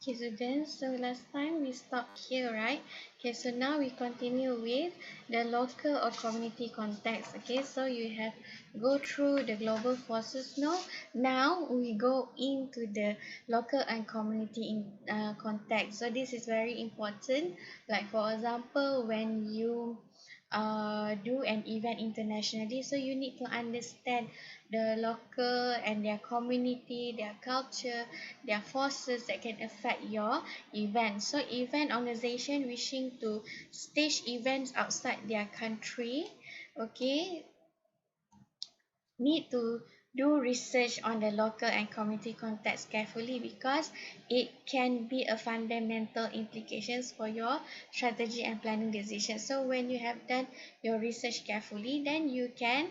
Okay, so last time we stopped here, right? Okay, so now we continue with the local or community context. Okay, so you have go through the global forces now. Now we go into the local and community context. So this is very important. Like for example, when you do an event internationally, so you need to understand the local and their community, their culture, their forces that can affect your event. So event organization wishing to stage events outside their country, okay, need to do research on the local and community context carefully, because it can be a fundamental implications for your strategy and planning decisions. So when you have done your research carefully, then you can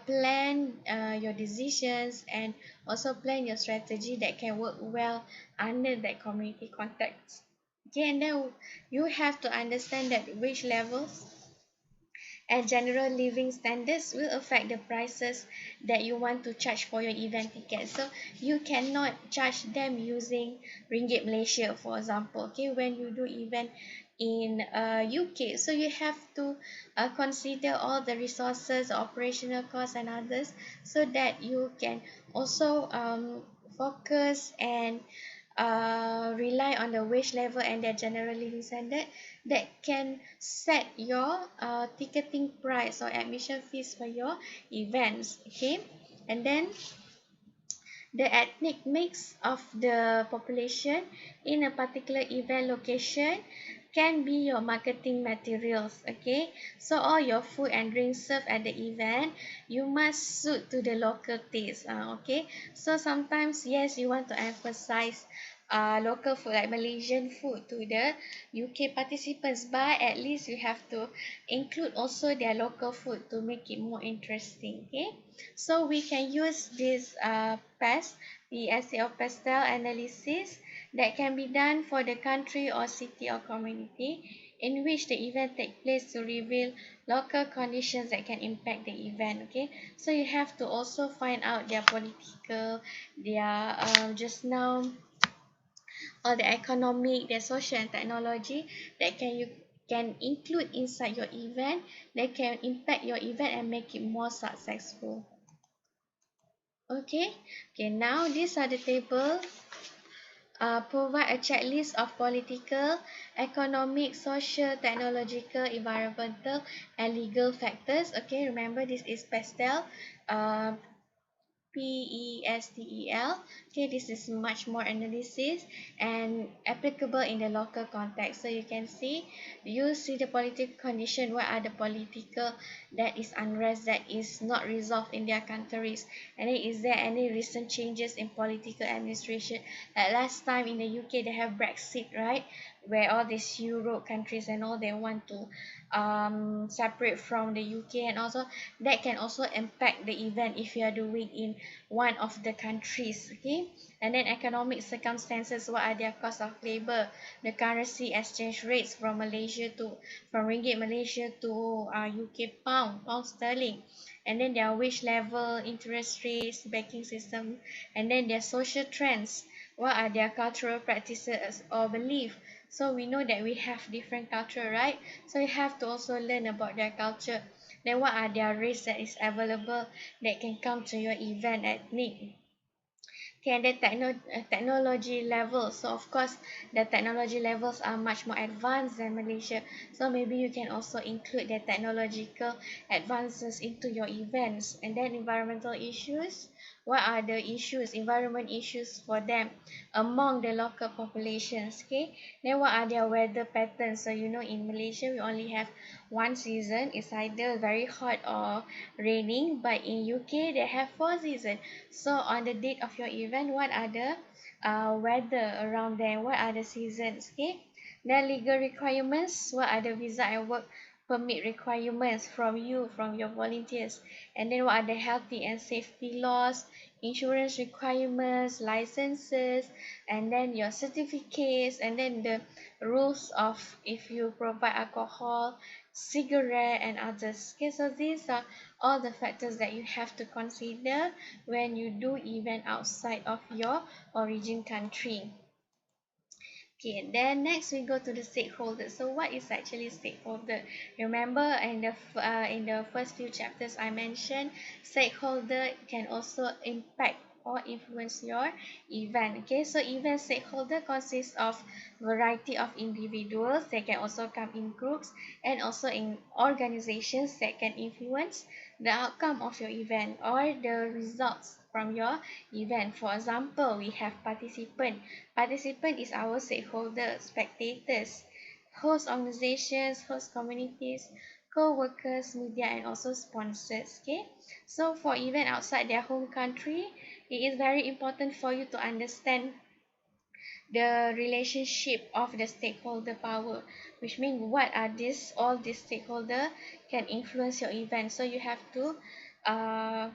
plan your decisions and also plan your strategy that can work well under that community context. Okay, and then you have to understand that which levels and general living standards will affect the prices that you want to charge for your event ticket. So you cannot charge them using ringgit Malaysia, for example. Okay, when you do event in UK, so you have to consider all the resources, operational costs and others, so that you can also focus and rely on the wage level and their general living standard that can set your ticketing price or admission fees for your events. Okay, and then the ethnic mix of the population in a particular event location can be your marketing materials. Okay, so all your food and drinks served at the event, you must suit to the local taste. Okay, so sometimes yes, you want to emphasize local food like Malaysian food to the UK participants, but at least you have to include also their local food to make it more interesting. Okay, so we can use this PSA or pastel analysis that can be done for the country or city or community in which the event take place to reveal local conditions that can impact the event. Okay, so you have to also find out their political, their just now, or the economic, the social and technology that you can include inside your event that can impact your event and make it more successful. Okay, now these are the table. Provide a checklist of political, economic, social, technological, environmental, and legal factors. Okay, remember this is pastel. Uh, PESTEL. Okay, this is much more analysis and applicable in the local context. So you can see, you see the political condition. What are the political that is unrest that is not resolved in their countries? And then is there any recent changes in political administration? Like last time in the UK, they have Brexit, right? Where all these Europe countries and all they want to separate from the UK, and also that can also impact the event if you are doing in one of the countries. Okay, and then economic circumstances, what are their cost of labor, the currency exchange rates from Malaysia to from ringgit Malaysia to UK pound sterling, and then their wage level, interest rates, banking system, and then their social trends, what are their cultural practices or belief. So we know that we have different culture, right? So you have to also learn about their culture. Then what are their race that is available that can come to your event at need. Okay, and the technology levels. So of course, the technology levels are much more advanced than Malaysia. So maybe you can also include the technological advances into your events. And then environmental issues. What are the issues, environment issues for them among the local populations? Okay. Then what are their weather patterns? So you know, in Malaysia we only have one season. It's either very hot or raining. But in UK they have four seasons. So on the date of your event, what are the weather around there? What are the seasons? Okay. Then legal requirements. What are the visa and work permit requirements from you, from your volunteers? And then what are the healthy and safety laws, insurance requirements, licenses, and then your certificates, and then the rules of if you provide alcohol, cigarette, and others. Okay, so these are all the factors that you have to consider when you do event outside of your origin country. Okay, and then next we go to the stakeholder. So what is actually stakeholder? Remember in the first few chapters I mentioned, stakeholder can also impact or influence your event. Okay, so event stakeholder consists of variety of individuals. They can also come in groups and also in organizations that can influence the outcome of your event or the results from your event. For example, we have participant. Participant is our stakeholder, spectators, host organizations, host communities, co-workers, media, and also sponsors. Okay, so for event outside their home country, it is very important for you to understand the relationship of the stakeholder power, which means what are these all these stakeholder can influence your event. So you have to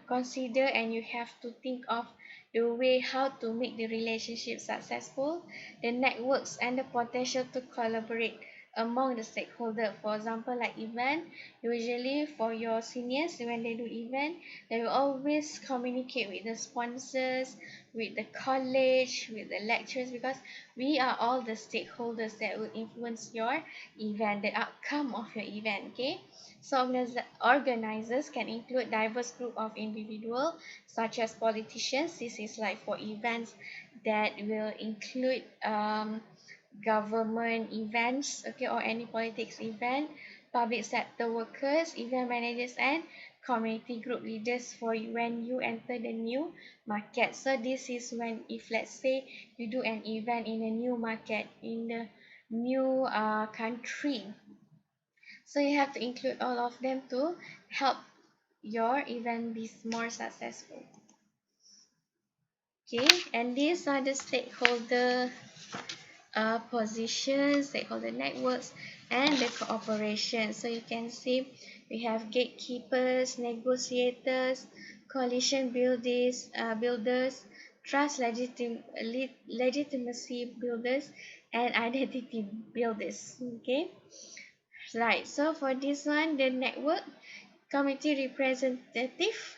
consider and you have to think of the way how to make the relationship successful, the networks and the potential to collaborate among the stakeholder. For example, like event, usually for your seniors when they do event, they will always communicate with the sponsors, with the college, with the lecturers, because we are all the stakeholders that will influence your event, the outcome of your event. Okay, so organizers can include diverse group of individuals such as politicians. This is like for events that will include government events, okay, or any politics event, public sector workers, event managers, and community group leaders for when you enter the new market. So this is when, if let's say you do an event in a new market, in a new country, so you have to include all of them to help your event be more successful. Okay, and these are the stakeholder positions, stakeholder networks, and the cooperation. So you can see we have gatekeepers, negotiators, coalition builders, trust legitimacy builders, and identity builders. Okay, right. So for this one, the network community representative,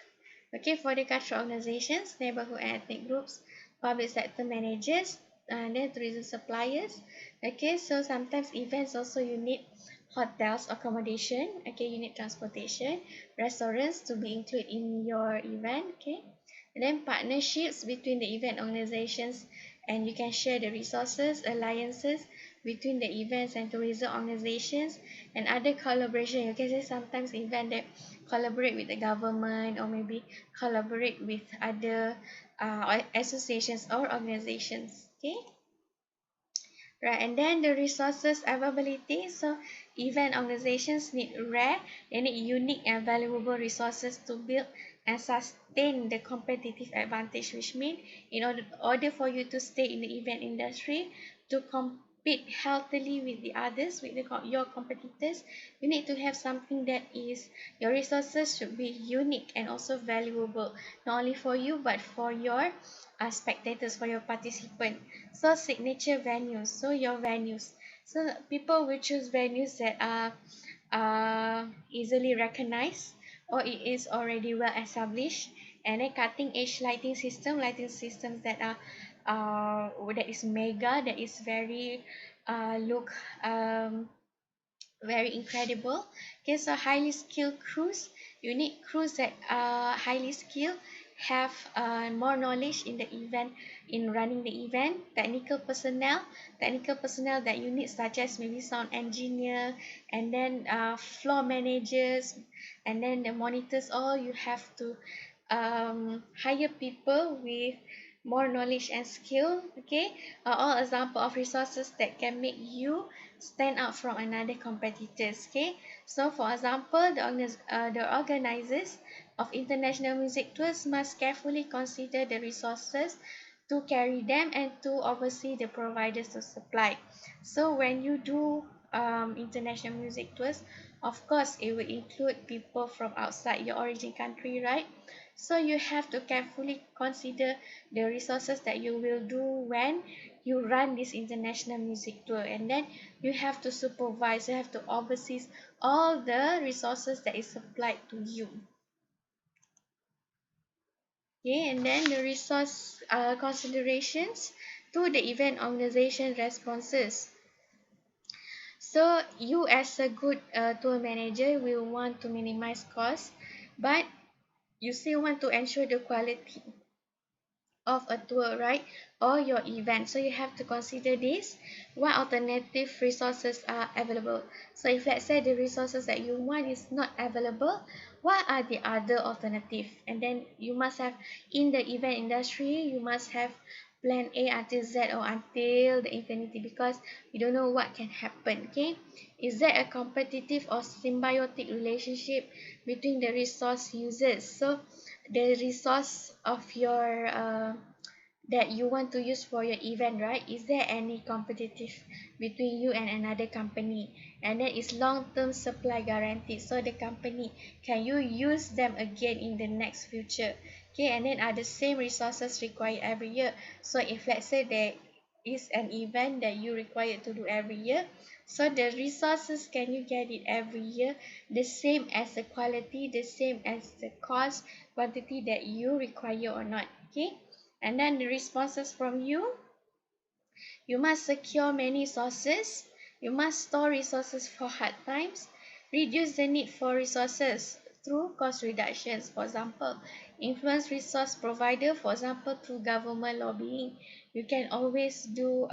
okay, for the cultural organizations, neighborhood and ethnic groups, public sector managers, and then tourism suppliers. Okay, so sometimes events also you need hotels accommodation, okay, you need transportation, restaurants to be included in your event. Okay, and then partnerships between the event organizations, and you can share the resources, alliances between the events and tourism organizations, and other collaboration. You can say sometimes event that collaborate with the government or maybe collaborate with other associations or organizations. Okay, right, and then the resources availability. So event organizations need rare, they need unique and valuable resources to build and sustain the competitive advantage, which means in order for you to stay in the event industry, to compete healthily with the others, with your competitors, you need to have something that is, your resources should be unique and also valuable, not only for you but for your spectators, for your participant. So signature venues, so your venues, so people will choose venues that are easily recognized or it is already well established, and then cutting edge lighting systems that are that is mega, that is very look very incredible. Okay, so highly skilled crews, you need crews that are highly skilled, have more knowledge in the event, in running the event. Technical personnel that you need, such as maybe sound engineer, and then floor managers, and then the monitors. All you have to hire people with more knowledge and skill. Okay, all example of resources that can make you stand out from another competitors. Okay, so for example, the organizers of international music tours must carefully consider the resources to carry them and to oversee the providers to supply. So when you do international music tours, of course it will include people from outside your origin country, right? So you have to carefully consider the resources that you will do when you run this international music tour, and then you have to supervise, you have to oversee all the resources that is supplied to you. Okay, and then the resource considerations. to the event organization responses. So you as a good tour manager will want to minimize costs, but you still want to ensure the quality of a tour, right, or your event. So you have to consider this. What alternative resources are available? So if let's say the resources that you want is not available, what are the other alternative? And then you must have, in the event industry, you must have plan A until Z or until the infinity, because you don't know what can happen. Okay, is there a competitive or symbiotic relationship between the resource users? So the resource of your that you want to use for your event, right? Is there any competitive between you and another company? And then is long-term supply guaranteed, so the company, can you use them again in the next future? Okay, and then are the same resources required every year? So if let's say there is an event that you require to do every year, so the resources, can you get it every year, the same as the quality, the same as the cost quantity that you require or not? Okay, and then the responses from you. You must secure many sources. You must store resources for hard times. Reduce the need for resources through cost reductions. For example, influence resource provider, for example, through government lobbying. You can always do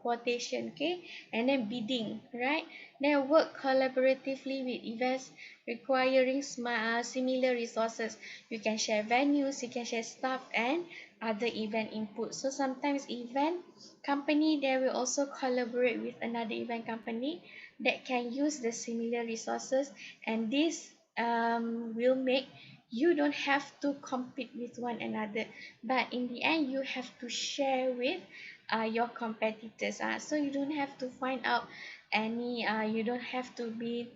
quotation, okay, and then bidding, right? Then work collaboratively with events requiring similar resources. You can share venues, you can share staff and other event input. So sometimes event company, they will also collaborate with another event company that can use the similar resources, and this will make you don't have to compete with one another, but in the end you have to share with your competitors. So you don't have to find out any you don't have to be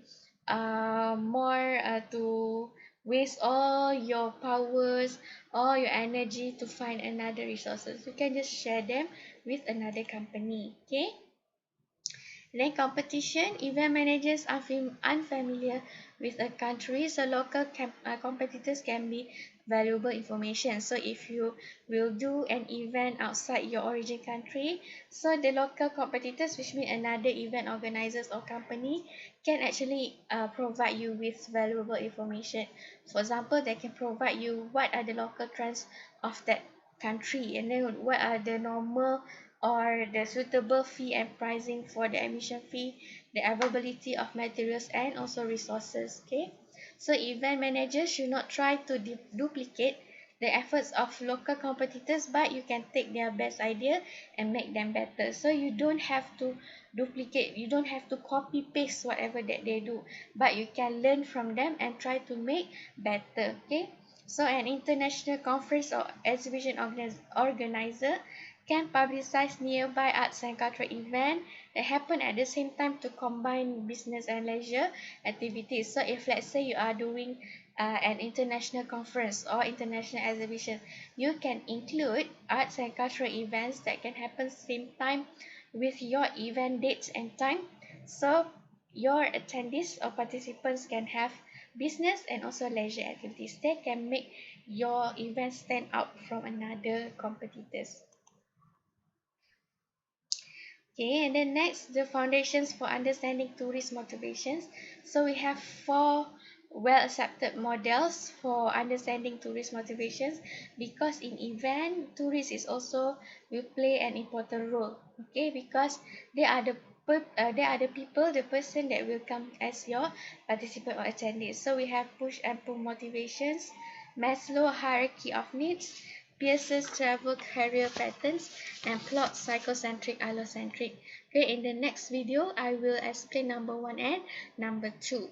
more to waste all your powers, all your energy to find another resources. You can just share them with another company. Okay, then competition, event managers are unfamiliar with a country, so local competitors can be valuable information. So if you will do an event outside your origin country, so the local competitors, which mean another event organizers or company, can actually provide you with valuable information. For example, they can provide you what are the local trends of that country, and then what are the normal or the suitable fee and pricing for the admission fee, the availability of materials and also resources. Okay, so event managers should not try to duplicate the efforts of local competitors, but you can take their best idea and make them better. So you don't have to duplicate, you don't have to copy paste whatever that they do, but you can learn from them and try to make better. Okay, so an international conference or exhibition organizer can publicize nearby arts and cultural events that happen at the same time to combine business and leisure activities. So if let's say you are doing an international conference or international exhibition, you can include arts and cultural events that can happen same time with your event dates and time. So your attendees or participants can have business and also leisure activities that can make your event stand out from another competitors. Okay, and then next, the foundations for understanding tourist motivations. So we have four well accepted models for understanding tourist motivations, because in event, tourists is also will play an important role. Okay, because they are they are the people, the person that will come as your participant or attendee. So we have push and pull motivations, Maslow hierarchy of needs, Pearson's travel career patterns, and plot psychocentric allocentric. Okay, in the next video I will explain number 1 and number 2.